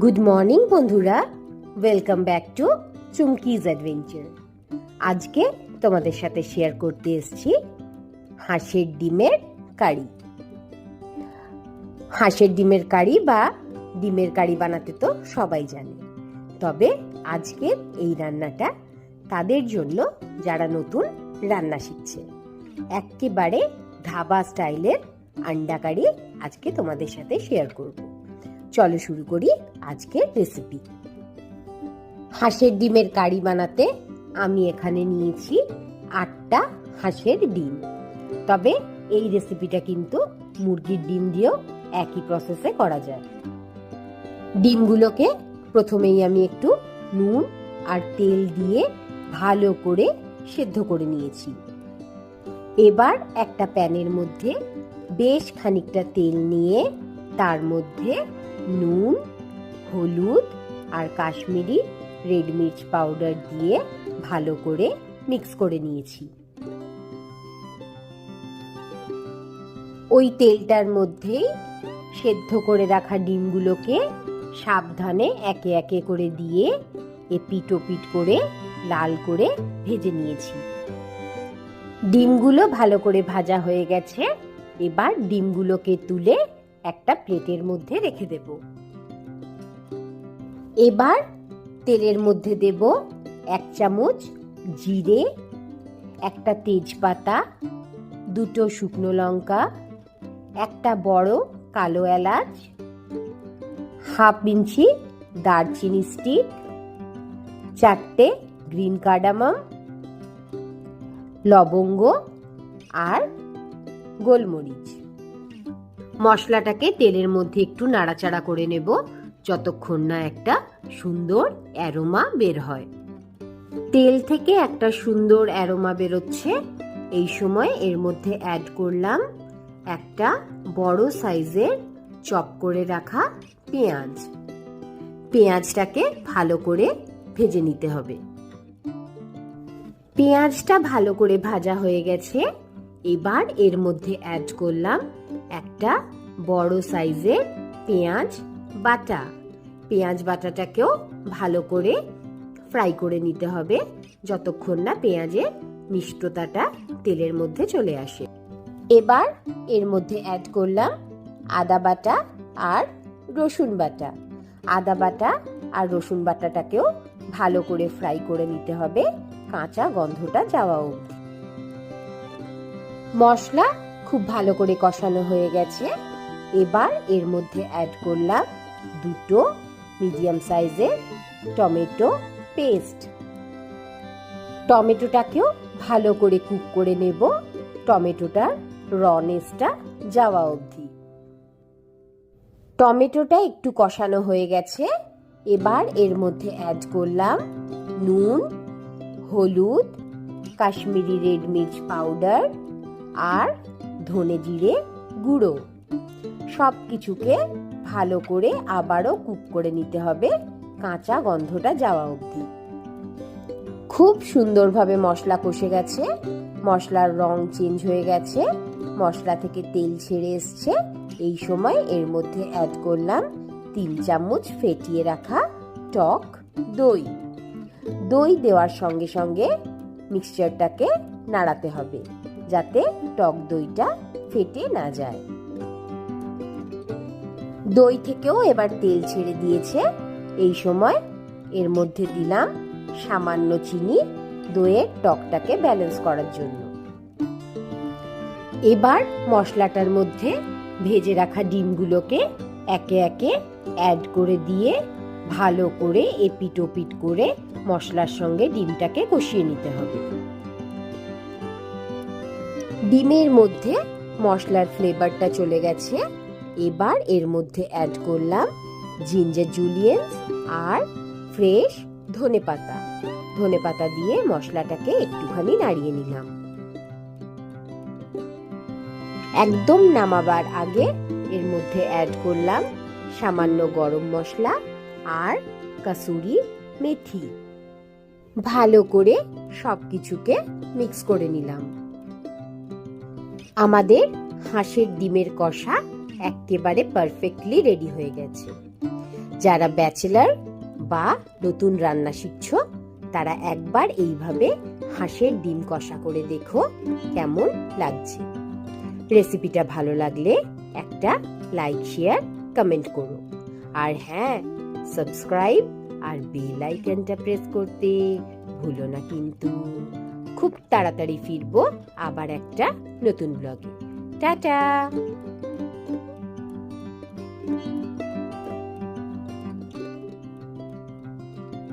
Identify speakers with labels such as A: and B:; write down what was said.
A: Good morning বন্ধুরা, welcome back to চুমকিজ adventure. আজকে তোমাদের সাথে শেয়ার করতে এসেছি হাঁসের ডিমের কারি। হাঁসের ডিমের কারি বা ডিমের কারি বানাতে তো সবাই জানে, তবে আজকের এই রান্নাটা তাদের জন্য যারা নতুন রান্না শিখছে। একেবারে ধাবা স্টাইলের আন্ডা কারি আজকে তোমাদের সাথে শেয়ার করব। চলো শুরু করি আজকের রেসিপি। হাঁসের ডিমের কারি বানাতে আমি এখানে নিয়েছি 8টা হাঁসের ডিম। তবে এই রেসিপিটা কিন্তু মুরগির ডিম দিয়েও একই প্রসেসে করা যায়। ডিমগুলোকে প্রথমেই আমি একটু নুন আর তেল দিয়ে ভালো করে সেদ্ধ করে নিয়েছি। এবার একটা প্যানের মধ্যে বেশ খানিকটা তেল নিয়ে তার মধ্যে নুন, হলুদ আর কাশ্মীরি রেড মির্চ পাউডার দিয়ে ভালো করে মিক্স করে নিয়েছি। ওই তেলটার মধ্যেই সেদ্ধ করে রাখা ডিমগুলোকে সাবধানে একে একে করে দিয়ে এপিট ওপিট করে লাল করে ভেজে নিয়েছি। ডিমগুলো ভালো করে ভাজা হয়ে গেছে। এবার ডিমগুলোকে তুলে একটা প্লেটের মধ্যে রেখে দেব। এবার তেলের মধ্যে দেব 1 চামচ জিরে, একটা তেজপাতা, 2টো শুকনো লঙ্কা, একটা বড় কালো এলাচ, 1/2 ইঞ্চি দারচিনি স্টিক, 4টে গ্রিন কার্ডামম, লবঙ্গ আর গোলমরিচ। মশলাটাকে তেলের মধ্যে একটু নাড়াচাড়া করে নেব যতক্ষণ না একটা সুন্দর অ্যারোমা বের হয়। তেল থেকে একটা সুন্দর অ্যারোমা বেরোচ্ছে। এই সময় এর মধ্যে অ্যাড করলাম একটা বড় সাইজের চপ করে রাখা পেঁয়াজ। পেঁয়াজটাকে ভালো করে ভেজে নিতে হবে। পেঁয়াজটা ভালো করে ভাজা হয়ে গেছে। এবার এর মধ্যে অ্যাড করলাম একটা বড় সাইজের পেঁয়াজ বাটা। পেঁয়াজ বাটাটাকেও ভালো করে ফ্রাই করে নিতে হবে যতক্ষণ না পেঁয়াজের মিষ্টতাটা তেলের মধ্যে চলে আসে। এবার এর মধ্যে অ্যাড করলাম আদা বাটা আর রসুন বাটা। আদা বাটা আর রসুন বাটাটাকেও ভালো করে ফ্রাই করে নিতে হবে কাঁচা গন্ধটা যাওয়া অবধি। মশলা খুব ভালো করে কষানো হয়ে গেছে। এবার এর মধ্যে অ্যাড করলাম 2টো মিডিয়াম সাইজের টমেটো পেস্ট। টমেটোটাকেও ভালো করে কুক করে নেব টমেটোটার রনেসটা যাওয়া অবধি। টমেটোটা একটু কষানো হয়ে গেছে। এবার এর মধ্যে অ্যাড করলাম নুন, হলুদ, কাশ্মীরি রেড মির্চ পাউডার আর ধনে জিরে গুঁড়ো। সব কিছুকে ভালো করে আবারও কুক করে নিতে হবে কাঁচা গন্ধটা যাওয়া অবধি। খুব সুন্দরভাবে মশলা কষে গেছে। মশলার রং চেঞ্জ হয়ে গেছে, মশলা থেকে তেল ছেড়ে এসছে। এই সময় এর মধ্যে অ্যাড করলাম 3 চামচ ফেটিয়ে রাখা টক দই। দই দেওয়ার সঙ্গে সঙ্গে মিক্সচারটাকে নাড়াতে হবে যাতে টক দইটা ফেটে না যায়। দই থেকেও এবার তেল ছেড়ে দিয়েছে। এই সময় এর মধ্যে দিলাম সামান্য চিনি দইয়ের টকটাকে ব্যালেন্স করার জন্য। এবার মশলাটার মধ্যে ভেজে রাখা ডিমগুলোকে একে একে অ্যাড করে দিয়ে ভালো করে এপিট ওপিট করে মশলার সঙ্গে ডিমটাকে কষিয়ে নিতে হবে। ডিমের মধ্যে মশলার ফ্লেভারটা চলে গেছে। এবার এর মধ্যে অ্যাড করলাম জিঞ্জার জুলিয়েন্স আর ফ্রেশ ধনেপাতা। ধনেপাতা দিয়ে মশলাটাকে একটুখানি নাড়িয়ে নিলাম। একদম নামাবার আগে এর মধ্যে অ্যাড করলাম সামান্য গরম মশলা আর কাসুরি মেথি। ভালো করে সবকিছুকে মিক্স করে নিলাম। আমাদের হাঁসের ডিমের কষা একেবারে পারফেক্টলি রেডি হয়ে গেছে। যারা ব্যাচেলার বা নতুন রান্না শিখছো তারা একবার এইভাবে হাঁসের ডিম কষা করে দেখো কেমন লাগছে। রেসিপিটা ভালো লাগলে একটা লাইক, শেয়ার, কমেন্ট করো। আর হ্যাঁ, সাবস্ক্রাইব আর বেল আইকনটা প্রেস করতে ভুলো না কিন্তু। খুব তাড়াতাড়ি ফিরবো আবার একটা নতুন ব্লগে। টাটা।